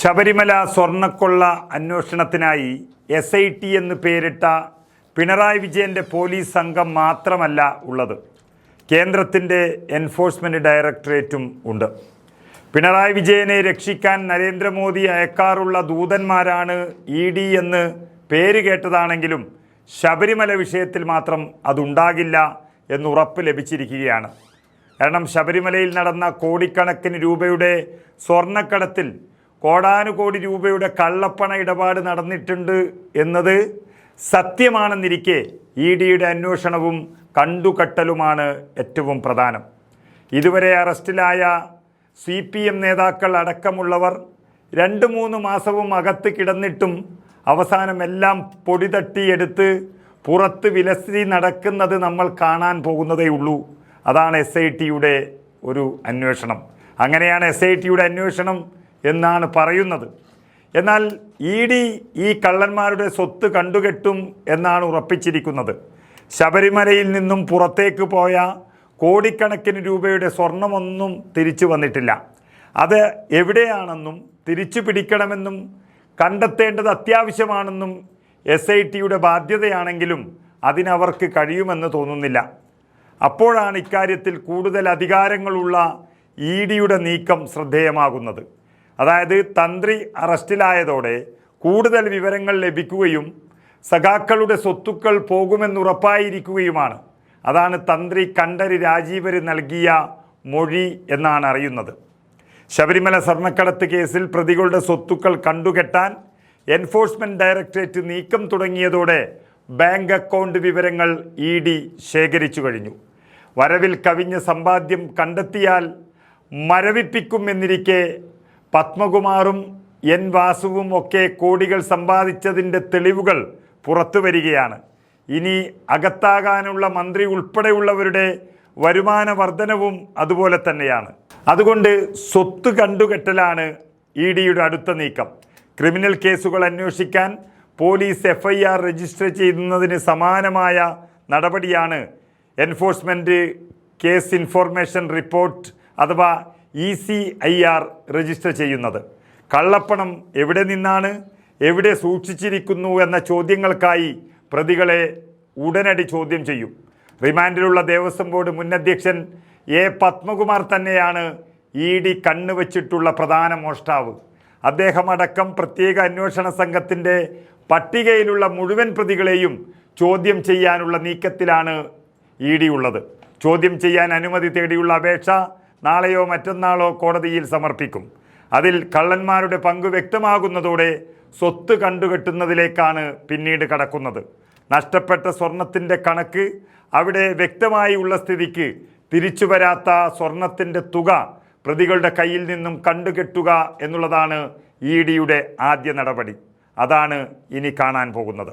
ശബരിമല സ്വർണ്ണക്കൊള്ള അന്വേഷണത്തിനായി SIT എന്ന് പേരിട്ട പിണറായി വിജയൻ്റെ പോലീസ് സംഘം മാത്രമല്ല ഉള്ളത്. കേന്ദ്രത്തിൻ്റെ എൻഫോഴ്സ്മെൻറ്റ് ഡയറക്ടറേറ്റും ഉണ്ട്. പിണറായി വിജയനെ രക്ഷിക്കാൻ നരേന്ദ്രമോദി അയക്കാറുള്ള ദൂതന്മാരാണ് ED എന്ന് പേര് കേട്ടതാണെങ്കിലും ശബരിമല വിഷയത്തിൽ മാത്രം അതുണ്ടാകില്ല എന്ന് ഉറപ്പ് ലഭിച്ചിരിക്കുകയാണ്. കാരണം ശബരിമലയിൽ നടന്ന കോടിക്കണക്കിന് രൂപയുടെ സ്വർണ്ണക്കടത്തിൽ കോടാനുകോടി രൂപയുടെ കള്ളപ്പണ ഇടപാട് നടന്നിട്ടുണ്ട് എന്നത് സത്യമാണെന്നിരിക്കെ EDയുടെ അന്വേഷണവും കണ്ടുകെട്ടലുമാണ് ഏറ്റവും പ്രധാനം. ഇതുവരെ അറസ്റ്റിലായ CPM നേതാക്കൾ അടക്കമുള്ളവർ 2-3 മാസവും അകത്ത് കിടന്നിട്ടും അവസാനം എല്ലാം പൊടി തട്ടിയെടുത്ത് പുറത്ത് വിലസി നടക്കുന്നത് നമ്മൾ കാണാൻ പോകുന്നതേ ഉള്ളൂ. അതാണ് SITയുടെ ഒരു അന്വേഷണം. അങ്ങനെയാണ് SITയുടെ അന്വേഷണം എന്നാണ് പറയുന്നത്. എന്നാൽ ED ഈ കള്ളന്മാരുടെ സ്വത്ത് കണ്ടുകെട്ടും എന്നാണ് ഉറപ്പിച്ചിരിക്കുന്നത്. ശബരിമലയിൽ നിന്നും പുറത്തേക്ക് പോയ കോടിക്കണക്കിന് രൂപയുടെ സ്വർണമൊന്നും തിരിച്ചു വന്നിട്ടില്ല. അത് എവിടെയാണെന്നും തിരിച്ചു പിടിക്കണമെന്നും കണ്ടെത്തേണ്ടത് അത്യാവശ്യമാണെന്നും SITയുടെ ബാധ്യതയാണെങ്കിലും അതിനവർക്ക് കഴിയുമെന്ന് തോന്നുന്നില്ല. അപ്പോഴാണ് ഇക്കാര്യത്തിൽ കൂടുതൽ അധികാരങ്ങളുള്ള EDയുടെ നീക്കം ശ്രദ്ധേയമാകുന്നത്. അതായത് തന്ത്രി അറസ്റ്റിലായതോടെ കൂടുതൽ വിവരങ്ങൾ ലഭിക്കുകയും സഖാക്കളുടെ സ്വത്തുക്കൾ പോകുമെന്നുറപ്പായിരിക്കുകയുമാണ്. അതാണ് തന്ത്രി കണ്ഠര് രാജീവര് നൽകിയ മൊഴി എന്നാണ് അറിയുന്നത്. ശബരിമല സ്വർണ്ണക്കടത്ത് കേസിൽ പ്രതികളുടെ സ്വത്തുക്കൾ കണ്ടുകെട്ടാൻ എൻഫോഴ്സ്മെൻറ്റ് ഡയറക്ടറേറ്റ് നീക്കം തുടങ്ങിയതോടെ ബാങ്ക് അക്കൗണ്ട് വിവരങ്ങൾ ED ശേഖരിച്ചു കഴിഞ്ഞു. വരവിൽ കവിഞ്ഞ സമ്പാദ്യം കണ്ടെത്തിയാൽ മരവിപ്പിക്കുമെന്നിരിക്കെ പത്മകുമാറും N വാസുവും ഒക്കെ കോടികൾ സമ്പാദിച്ചതിൻ്റെ തെളിവുകൾ പുറത്തു വരികയാണ്. ഇനി അകത്താകാനുള്ള മന്ത്രി ഉൾപ്പെടെയുള്ളവരുടെ വരുമാന വർധനവും അതുപോലെ തന്നെയാണ്. അതുകൊണ്ട് സ്വത്ത് കണ്ടുകെട്ടലാണ് EDയുടെ അടുത്ത നീക്കം. ക്രിമിനൽ കേസുകൾ അന്വേഷിക്കാൻ പോലീസ് FIR രജിസ്റ്റർ ചെയ്യുന്നതിന് സമാനമായ നടപടിയാണ് എൻഫോഴ്സ്മെൻറ്റ് കേസ് ഇൻഫോർമേഷൻ റിപ്പോർട്ട് അഥവാ ECIR രജിസ്റ്റർ ചെയ്യുന്നത്. കള്ളപ്പണം എവിടെ നിന്നാണ്, എവിടെ സൂക്ഷിച്ചിരിക്കുന്നു എന്ന ചോദ്യങ്ങൾക്കായി പ്രതികളെ ഉടനടി ചോദ്യം ചെയ്യും. റിമാൻഡിലുള്ള ദേവസ്വം ബോർഡ് മുൻ അധ്യക്ഷൻ A പത്മകുമാർ തന്നെയാണ് ED കണ്ണുവച്ചിട്ടുള്ള പ്രധാന മോഷ്ടാവ്. അദ്ദേഹമടക്കം പ്രത്യേക അന്വേഷണ സംഘത്തിൻ്റെ പട്ടികയിലുള്ള മുഴുവൻ പ്രതികളെയും ചോദ്യം ചെയ്യാനുള്ള നീക്കത്തിലാണ് ED ഉള്ളത്. ചോദ്യം ചെയ്യാൻ അനുമതി തേടിയുള്ള അപേക്ഷ നാളെയോ മറ്റന്നാളോ കോടതിയിൽ സമർപ്പിക്കും. അതിൽ കള്ളന്മാരുടെ പങ്ക് വ്യക്തമാകുന്നതോടെ സ്വത്ത് കണ്ടുകെട്ടുന്നതിലേക്കാണ് പിന്നീട് കടക്കുന്നത്. നഷ്ടപ്പെട്ട സ്വർണത്തിൻ്റെ കണക്ക് അവിടെ വ്യക്തമായി ഉള്ള സ്ഥിതിക്ക് തിരിച്ചു വരാത്ത സ്വർണത്തിൻ്റെ തുക പ്രതികളുടെ കയ്യിൽ നിന്നും കണ്ടുകെട്ടുക എന്നുള്ളതാണ് EDയുടെ ആദ്യ നടപടി. അതാണ് ഇനി കാണാൻ പോകുന്നത്.